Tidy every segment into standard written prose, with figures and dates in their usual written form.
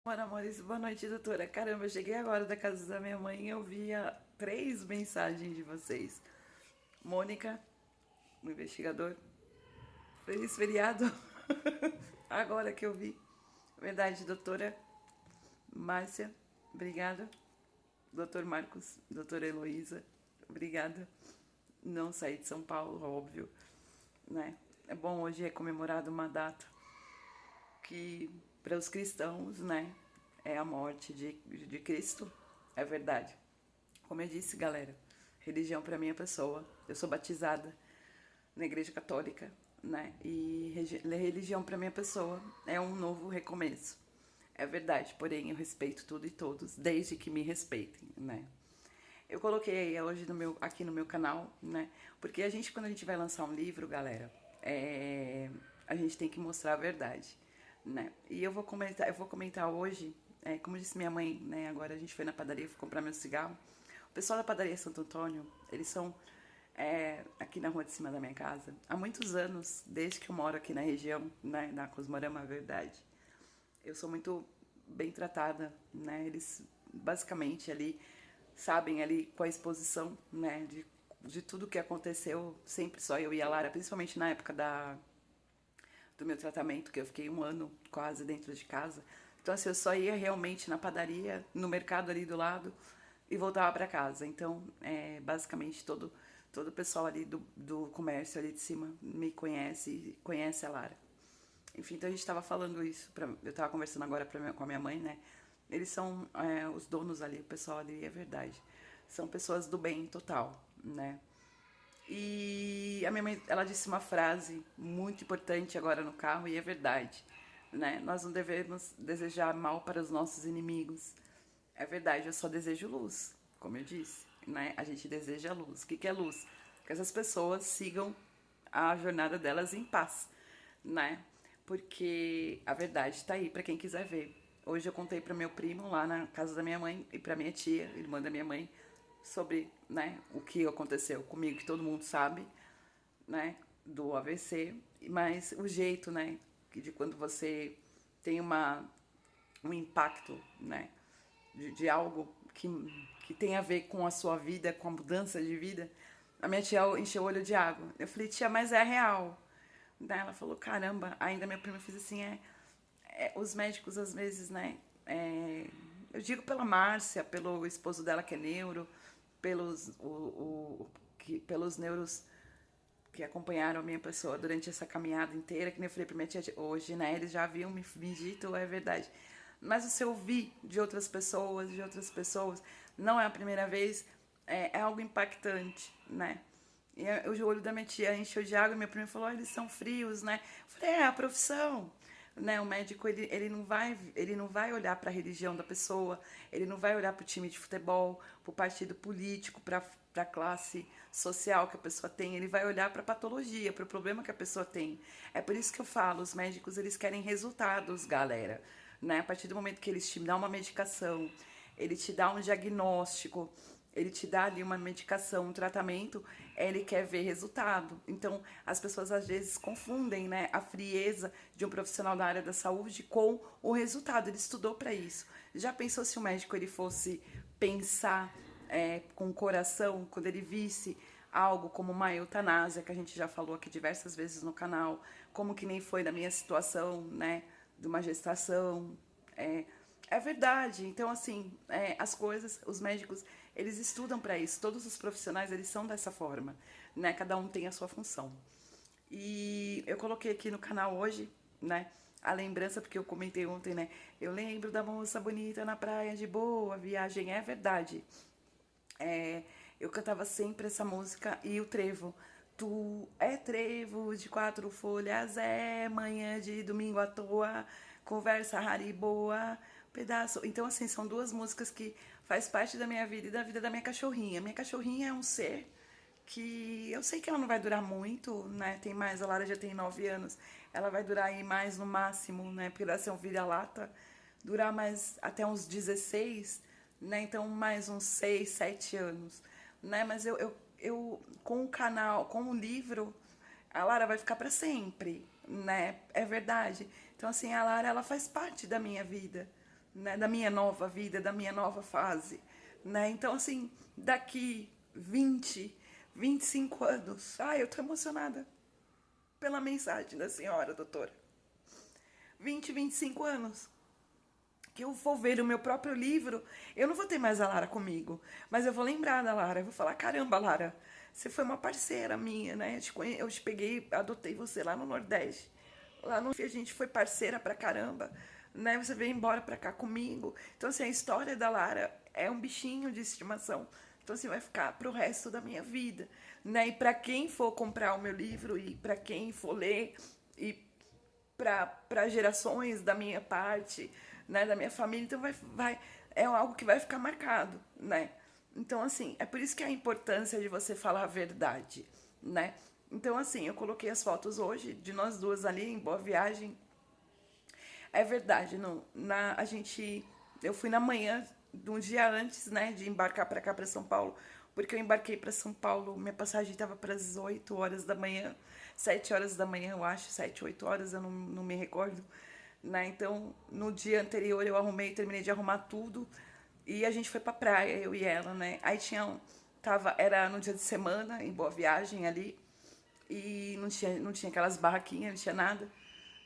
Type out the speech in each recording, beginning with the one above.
Bom, amores, boa noite, doutora. Caramba, eu cheguei agora da casa da minha mãe e eu via 3 mensagens de vocês. Mônica, o investigador, feliz feriado. Agora que eu vi. Verdade, doutora. Márcia, obrigada. Doutor Marcos, doutora Heloísa, obrigada. Não saí de São Paulo, óbvio, né? É bom, hoje é comemorado uma data que para os cristãos, né, é a morte de Cristo, é verdade. Como eu disse, galera, religião para mim é pessoa. Eu sou batizada na Igreja Católica, né, e religião para mim é pessoa, é um novo recomeço. É verdade, porém eu respeito tudo e todos, desde que me respeitem, né. Eu coloquei aí hoje aqui no meu canal, né? Porque quando a gente vai lançar um livro, galera, a gente tem que mostrar a verdade, né? E eu vou comentar hoje, como disse minha mãe, né? Agora a gente foi na padaria, fui comprar meu cigarro. O pessoal da padaria Santo Antônio, eles são aqui na rua de cima da minha casa há muitos anos, desde que eu moro aqui na região, né? Na Cosmorama, a verdade. Eu sou muito bem tratada, né? Eles basicamente ali sabem ali com a exposição, né, de tudo que aconteceu, sempre só eu e a Lara, principalmente na época do meu tratamento, que eu fiquei um ano quase dentro de casa. Então, assim, eu só ia realmente na padaria, no mercado ali do lado e voltava para casa. Então, basicamente, todo o pessoal ali do comércio ali de cima me conhece e conhece a Lara. Enfim, então a gente estava falando isso, eu estava conversando agora com a minha mãe, né? Eles são os donos ali, o pessoal ali, é verdade. São pessoas do bem total, né? E a minha mãe, ela disse uma frase muito importante agora no carro, e é verdade, né? Nós não devemos desejar mal para os nossos inimigos. É verdade, eu só desejo luz, como eu disse, né? A gente deseja luz. O que que é luz? Que essas pessoas sigam a jornada delas em paz, né? Porque a verdade está aí para quem quiser ver. Hoje eu contei para meu primo lá na casa da minha mãe e para minha tia, irmã da minha mãe, sobre, né, o que aconteceu comigo, que todo mundo sabe, né, do AVC, mas o jeito, né, de quando você tem um impacto, né, de algo que tem a ver com a sua vida, com a mudança de vida, a minha tia encheu o olho de água. Eu falei, tia, mas é real. Daí ela falou, caramba, ainda minha prima fez assim, os médicos às vezes, né, eu digo pela Márcia, pelo esposo dela que é neuro, pelos neuros que acompanharam a minha pessoa durante essa caminhada inteira, que nem eu falei pra minha tia hoje, né? Eles já haviam me dito, é verdade. Mas se eu ouvir de outras pessoas, não é a primeira vez, é algo impactante, né? E o olho da minha tia encheu de água e minha prima falou, oh, eles são frios, né? Eu falei, é a profissão, né? O médico, ele não vai olhar para a religião da pessoa, ele não vai olhar para o time de futebol, para o partido político, para a classe social que a pessoa tem, ele vai olhar para a patologia, para o problema que a pessoa tem. É por isso que eu falo, os médicos, eles querem resultados, galera, né? A partir do momento que eles te dão uma medicação, ele te dá um diagnóstico, ele te dá ali uma medicação, um tratamento, ele quer ver resultado. Então, as pessoas às vezes confundem, né, a frieza de um profissional da área da saúde com o resultado. Ele estudou para isso. Já pensou se o médico ele fosse pensar com o coração quando ele visse algo como uma eutanásia, que a gente já falou aqui diversas vezes no canal, como que nem foi na minha situação, né, de uma gestação, é verdade. Então, assim, as coisas, os médicos, eles estudam para isso. Todos os profissionais, eles são dessa forma, né? Cada um tem a sua função. E eu coloquei aqui no canal hoje, né? A lembrança, porque eu comentei ontem, né? Eu lembro da moça bonita na praia de boa, viagem, é verdade. Eu cantava sempre essa música e o trevo. Tu é trevo de 4 folhas, é manhã de domingo à toa, conversa rara e boa, pedaço. Então, assim, são 2 músicas que faz parte da minha vida e da vida da minha cachorrinha. Minha cachorrinha é um ser que eu sei que ela não vai durar muito, né? Tem mais, a Lara já tem 9 anos. Ela vai durar aí mais no máximo, né? Porque ela ser um vira-lata, durar mais até uns 16, né? Então mais uns 6, 7 anos, né? Mas eu com o canal, com o livro, a Lara vai ficar para sempre, né? É verdade. Então assim, a Lara ela faz parte da minha vida, né, da minha nova vida, da minha nova fase, né? Então, assim, daqui 25 anos, eu tô emocionada pela mensagem da senhora, doutora. 25 anos, que eu vou ver o meu próprio livro, eu não vou ter mais a Lara comigo, mas eu vou lembrar da Lara, eu vou falar, caramba, Lara, você foi uma parceira minha, né? Eu te peguei, adotei você lá no Nordeste. Lá no a gente foi parceira pra caramba, né? Você veio embora pra cá comigo. Então, assim, a história da Lara é um bichinho de estimação. Então, assim, vai ficar pro resto da minha vida, né? E pra quem for comprar o meu livro e pra quem for ler e para gerações da minha parte, né, da minha família, então é algo que vai ficar marcado, né? Então, assim, é por isso que a importância de você falar a verdade, né? Então, assim, eu coloquei as fotos hoje de nós duas ali em Boa Viagem. É verdade, não, eu fui na manhã de um dia antes, né, de embarcar para cá, para São Paulo, porque eu embarquei para São Paulo, minha passagem estava para as 8 horas da manhã, 7 horas da manhã, eu acho, 7, 8 horas, eu não me recordo, né? Então, no dia anterior eu terminei de arrumar tudo e a gente foi pra praia, eu e ela, né? Aí era no dia de semana, em Boa Viagem ali, e não tinha aquelas barraquinhas, não tinha nada,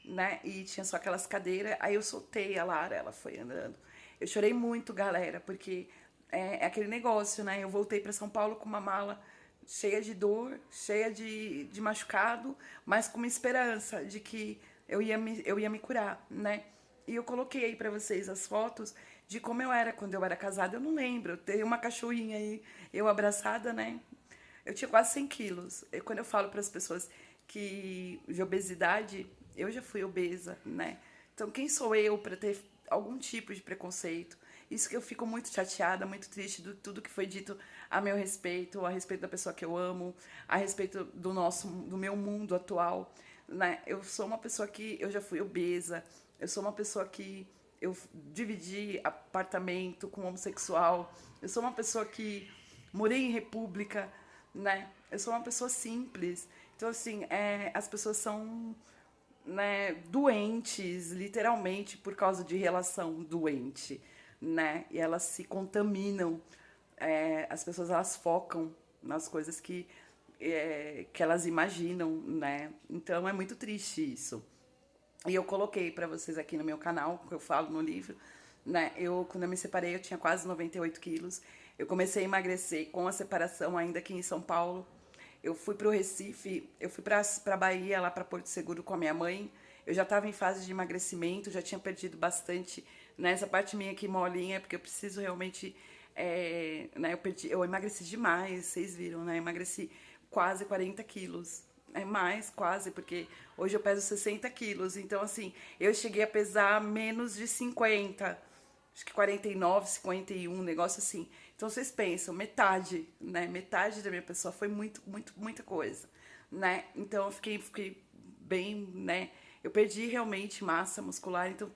né? E tinha só aquelas cadeiras. Aí eu soltei a Lara, ela foi andando. Eu chorei muito, galera, porque é aquele negócio, né? Eu voltei para São Paulo com uma mala cheia de dor, cheia de machucado, mas com uma esperança de que eu ia me curar, né? E eu coloquei aí pra vocês as fotos de como eu era quando eu era casada. Eu não lembro, tem uma cachorrinha aí, eu abraçada, né? Eu tinha quase 100 quilos. E quando eu falo para as pessoas que de obesidade, eu já fui obesa, né? Então, quem sou eu para ter algum tipo de preconceito? Isso que eu fico muito chateada, muito triste de tudo que foi dito a meu respeito, a respeito da pessoa que eu amo, a respeito do meu mundo atual, né? Eu sou uma pessoa que eu já fui obesa, eu sou uma pessoa que eu dividi apartamento com homossexual, eu sou uma pessoa que morei em república, né? Eu sou uma pessoa simples. Então, assim, as pessoas são, né, doentes, literalmente, por causa de relação doente, né? E elas se contaminam. As pessoas, elas focam nas coisas que elas imaginam, né? Então, é muito triste isso. E eu coloquei para vocês aqui no meu canal, que eu falo no livro, né? Quando eu me separei, eu tinha quase 98 quilos. Eu comecei a emagrecer com a separação ainda aqui em São Paulo. Eu fui pro Recife, eu fui pra Bahia, lá pra Porto Seguro com a minha mãe. Eu já estava em fase de emagrecimento, já tinha perdido bastante nessa parte minha aqui molinha, porque eu preciso realmente, né, eu emagreci demais, vocês viram, né? Eu emagreci quase 40 quilos. É mais, quase, porque hoje eu peso 60 quilos. Então, assim, eu cheguei a pesar menos de 50, acho que 49, 51, um negócio assim. Então, vocês pensam, metade, né? Metade da minha pessoa foi muito, muito, muita coisa, né? Então, eu fiquei bem, né? Eu perdi realmente massa muscular, então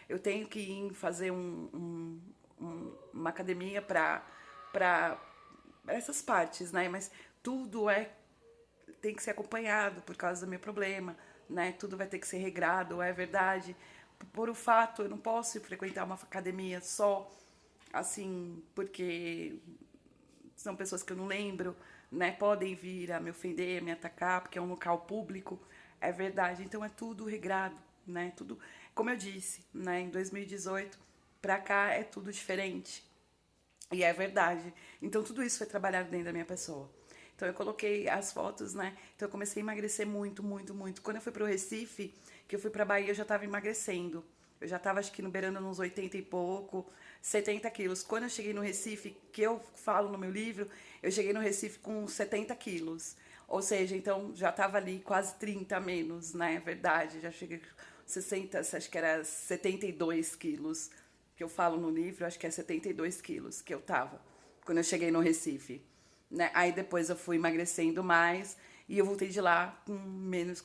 eu tenho que ir fazer uma academia para essas partes, né? Mas tudo tem que ser acompanhado por causa do meu problema, né? Tudo vai ter que ser regrado, é verdade. Por o fato, eu não posso frequentar uma academia só, assim, porque são pessoas que eu não lembro, né? Podem vir a me ofender, a me atacar, porque é um local público, é verdade. Então é tudo regrado, né? Tudo, como eu disse, né? Em 2018, pra cá é tudo diferente. E é verdade. Então tudo isso foi trabalhado dentro da minha pessoa. Então eu coloquei as fotos, né? Então eu comecei a emagrecer muito, muito, muito. Quando eu fui pro Recife, que eu fui pra Bahia, eu já tava emagrecendo. Eu já tava, acho que, no beirando uns 80 e pouco, 70 quilos. Quando eu cheguei no Recife, que eu falo no meu livro, eu cheguei no Recife com 70 quilos. Ou seja, então já tava ali quase 30 a menos, né? É verdade, já cheguei com 60, acho que era 72 quilos. Que eu falo no livro, acho que é 72 quilos que eu tava quando eu cheguei no Recife, né? Aí depois eu fui emagrecendo mais e eu voltei de lá com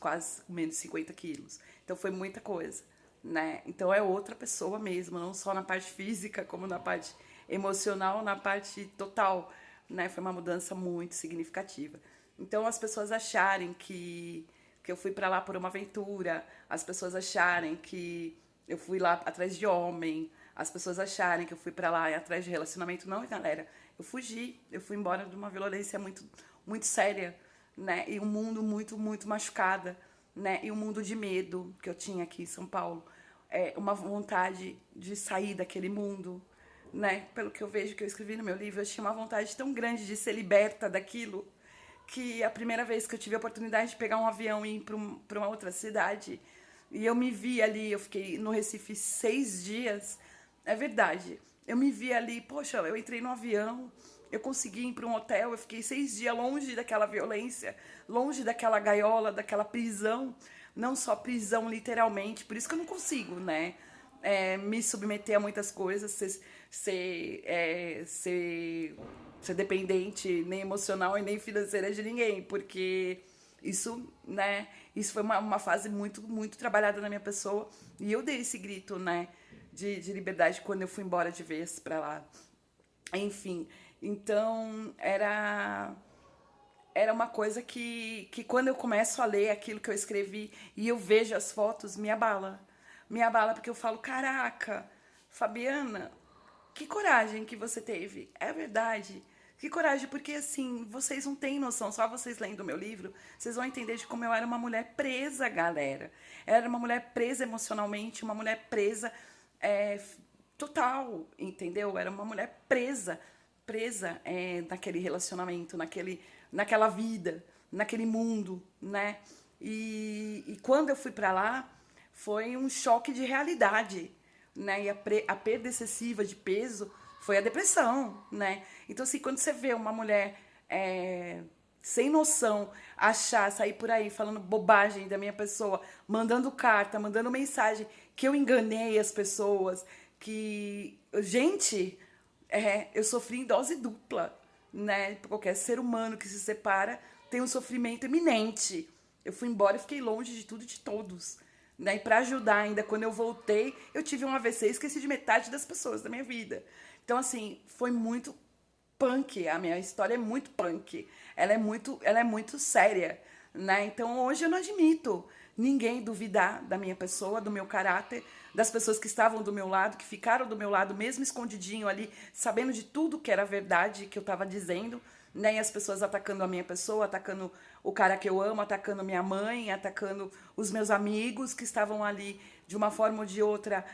quase menos 50 quilos. Então foi muita coisa, né? Então é outra pessoa mesmo, não só na parte física, como na parte emocional, na parte total, né? Foi uma mudança muito significativa. Então as pessoas acharem que eu fui pra lá por uma aventura, as pessoas acharem que eu fui lá atrás de homem, as pessoas acharem que eu fui pra lá e atrás de relacionamento. Não, galera, eu fugi, eu fui embora de uma violência muito, muito séria, né? E um mundo muito, muito machucada, né? E um mundo de medo que eu tinha aqui em São Paulo. Uma vontade de sair daquele mundo, né? Pelo que eu vejo, que eu escrevi no meu livro, eu tinha uma vontade tão grande de ser liberta daquilo, que a primeira vez que eu tive a oportunidade de pegar um avião e ir para uma outra cidade, e eu me vi ali, eu fiquei no Recife 6 dias, é verdade, eu me vi ali, poxa, eu entrei no avião, eu consegui ir para um hotel, eu fiquei 6 dias longe daquela violência, longe daquela gaiola, daquela prisão, não só prisão literalmente, por isso que eu não consigo, né? Me submeter a muitas coisas, ser dependente nem emocional e nem financeira de ninguém, porque isso, né, isso foi uma fase muito, muito trabalhada na minha pessoa, e eu dei esse grito, né, de liberdade quando eu fui embora de vez pra lá. Enfim, então era uma coisa que quando eu começo a ler aquilo que eu escrevi e eu vejo as fotos, me abala. Me abala porque eu falo, caraca, Fabiana, que coragem que você teve. É verdade. Que coragem, porque assim, vocês não têm noção, só vocês lendo o meu livro, vocês vão entender de como eu era uma mulher presa, galera. Eu era uma mulher presa emocionalmente, uma mulher presa é, total, entendeu? Era uma mulher presa naquele relacionamento, naquela vida, naquele mundo, né? E quando eu fui pra lá, foi um choque de realidade, né? E a perda excessiva de peso foi a depressão, né? Então, assim, quando você vê uma mulher sem noção, sair por aí falando bobagem da minha pessoa, mandando carta, mandando mensagem, que eu enganei as pessoas, que... Gente, eu sofri em dose dupla, né? Qualquer ser humano que se separa tem um sofrimento iminente. Eu fui embora e fiquei longe de tudo e de todos, né? E para ajudar ainda, quando eu voltei, eu tive um AVC e esqueci de metade das pessoas da minha vida. Então, assim, foi muito punk. A minha história é muito punk. Ela é muito séria, né? Então, hoje eu não admito ninguém duvidar da minha pessoa, do meu caráter, das pessoas que estavam do meu lado, que ficaram do meu lado, mesmo escondidinho ali, sabendo de tudo que era verdade que eu estava dizendo, né? E as pessoas atacando a minha pessoa, atacando o cara que eu amo, atacando minha mãe, atacando os meus amigos que estavam ali de uma forma ou de outra,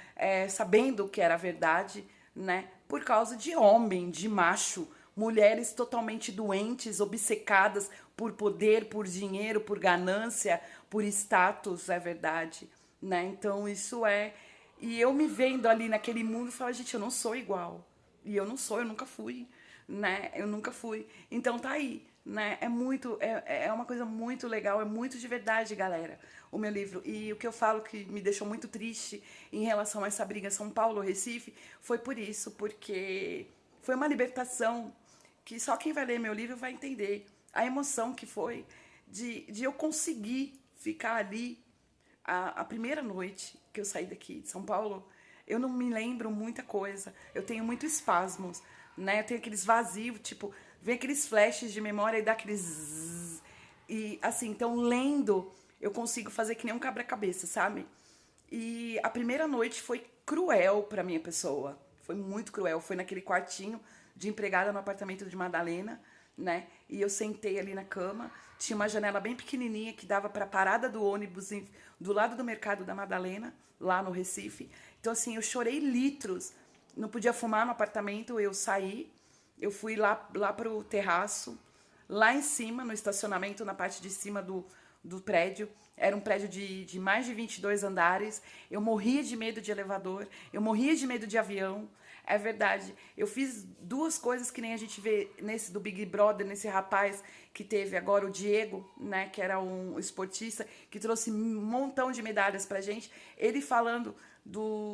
sabendo que era verdade, né? Por causa de homem, de macho, mulheres totalmente doentes, obcecadas por poder, por dinheiro, por ganância, por status, é verdade, né? Então isso é... E eu me vendo ali naquele mundo, eu falo, gente, eu não sou igual. E eu não sou, eu nunca fui, né? Eu nunca fui. Então tá aí, né? É uma coisa muito legal, é muito de verdade, galera, o meu livro. E o que eu falo que me deixou muito triste em relação a essa briga São Paulo-Recife foi por isso, porque foi uma libertação que só quem vai ler meu livro vai entender a emoção que foi de eu conseguir ficar ali a primeira noite que eu saí daqui de São Paulo. Eu não me lembro muita coisa, eu tenho muitos espasmos, né? Eu tenho aqueles vazios, tipo, vem aqueles flashes de memória e dá aqueles zzz. E assim, então lendo, eu consigo fazer que nem um quebra-cabeça, sabe? E a primeira noite foi cruel pra minha pessoa. Foi muito cruel. Foi naquele quartinho de empregada no apartamento de Madalena, né? E eu sentei ali na cama. Tinha uma janela bem pequenininha que dava para a parada do ônibus do lado do mercado da Madalena, lá no Recife. Então, assim, eu chorei litros. Não podia fumar no apartamento, eu saí. Eu fui lá pro terraço, lá em cima, no estacionamento, na parte de cima do prédio. Era um prédio de mais de 22 andares. Eu morria de medo de elevador, eu morria de medo de avião. É verdade. Eu fiz duas coisas que nem a gente vê nesse do Big Brother, nesse rapaz que teve agora, o Diego, né, que era um esportista, que trouxe um montão de medalhas pra gente. Ele falando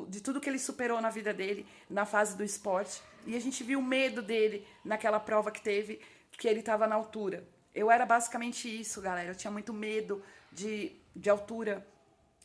de tudo que ele superou na vida dele, na fase do esporte. E a gente viu o medo dele naquela prova que teve, que ele estava na altura. Eu era basicamente isso, galera. Eu tinha muito medo de altura,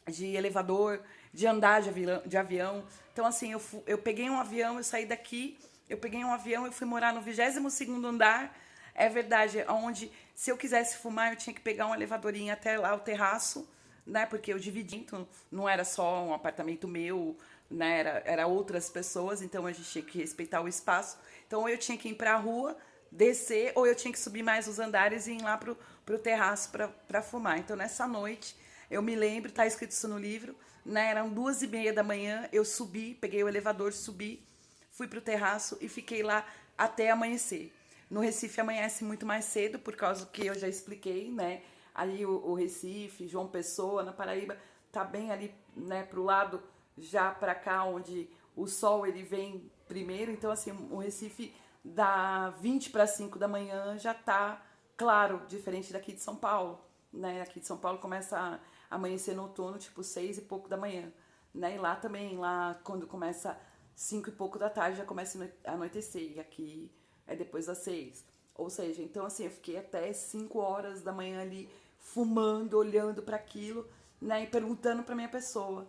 de elevador, de andar de avião. Então, assim, eu peguei um avião, eu saí daqui, eu peguei um avião, eu fui morar no 22º andar. É verdade, onde se eu quisesse fumar, eu tinha que pegar um elevadorinho até lá, o terraço, né? Porque eu dividi, então não era só um apartamento meu, né? Era outras pessoas, então a gente tinha que respeitar o espaço. Então ou eu tinha que ir pra rua, descer, ou eu tinha que subir mais os andares e ir lá pro terraço pra fumar. Então nessa noite, eu me lembro, tá escrito isso no livro, né? Eram 2h30 da manhã, eu subi, peguei o elevador, subi, fui pro terraço e fiquei lá até amanhecer. No Recife amanhece muito mais cedo, por causa que eu já expliquei, né? Ali o Recife, João Pessoa, na Paraíba, tá bem ali, né, pro lado já para cá, onde o sol ele vem primeiro. Então, assim, o Recife dá 20 para 5 da manhã já tá claro, diferente daqui de São Paulo, né? Aqui de São Paulo começa a amanhecer no outono, tipo 6 e pouco da manhã, né? E lá também, lá quando começa 5 e pouco da tarde já começa a anoitecer, e aqui é depois das 6. Ou seja, então assim, eu fiquei até 5 horas da manhã ali fumando, olhando para aquilo, né, e perguntando para minha pessoa: "O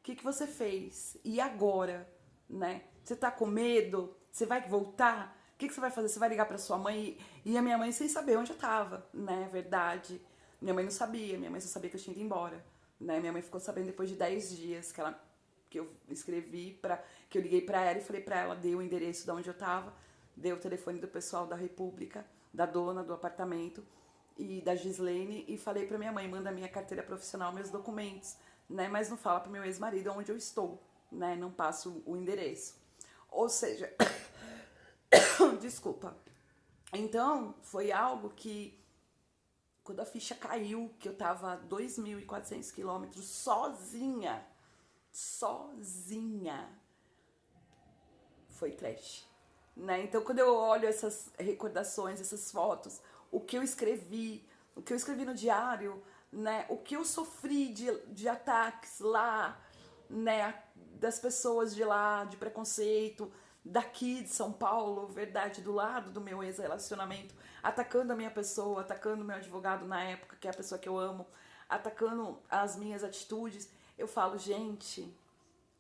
que que você fez? E agora?", né? Você tá com medo? Você vai voltar? O que que você vai fazer? Você vai ligar para sua mãe? E a minha mãe sem saber onde eu tava, né? Verdade. Minha mãe não sabia, minha mãe só sabia que eu tinha ido embora, né? Minha mãe ficou sabendo depois de 10 dias que eu escrevi que eu liguei para ela e falei para ela, dei o endereço de onde eu tava, dei o telefone do pessoal da República, da dona do apartamento e da Gislene, e falei para minha mãe: "Manda minha carteira profissional, meus documentos, né? Mas não fala pro meu ex-marido onde eu estou, né? Não passo o endereço." Ou seja, desculpa. Então, foi algo que, quando a ficha caiu, que eu tava a 2.400 quilômetros sozinha, foi trash, né? Então, quando eu olho essas recordações, essas fotos, o que eu escrevi no diário, né? O que eu sofri de ataques lá, né? Das pessoas de lá, de preconceito, daqui de São Paulo, verdade, do lado do meu ex-relacionamento, atacando a minha pessoa, atacando o meu advogado na época, que é a pessoa que eu amo, atacando as minhas atitudes. Eu falo, gente,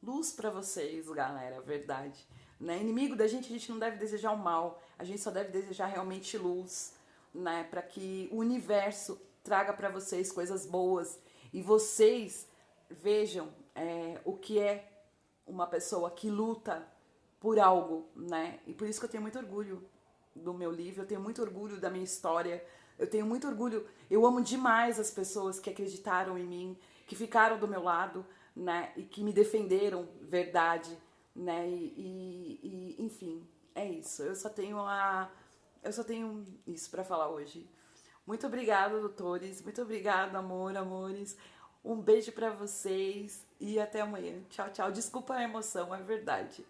luz pra vocês, galera, verdade, né? Inimigo da gente, a gente não deve desejar o mal, a gente só deve desejar realmente luz, né? Para que o universo traga para vocês coisas boas e vocês vejam o que é uma pessoa que luta por algo, né? E por isso que eu tenho muito orgulho do meu livro, eu tenho muito orgulho da minha história, eu tenho muito orgulho, eu amo demais as pessoas que acreditaram em mim, que ficaram do meu lado, né? E que me defenderam, verdade, né? Enfim, é isso. Eu só tenho isso para falar hoje. Muito obrigada, doutores. Muito obrigada, amores. Um beijo para vocês e até amanhã. Tchau, tchau. Desculpa a emoção, é verdade.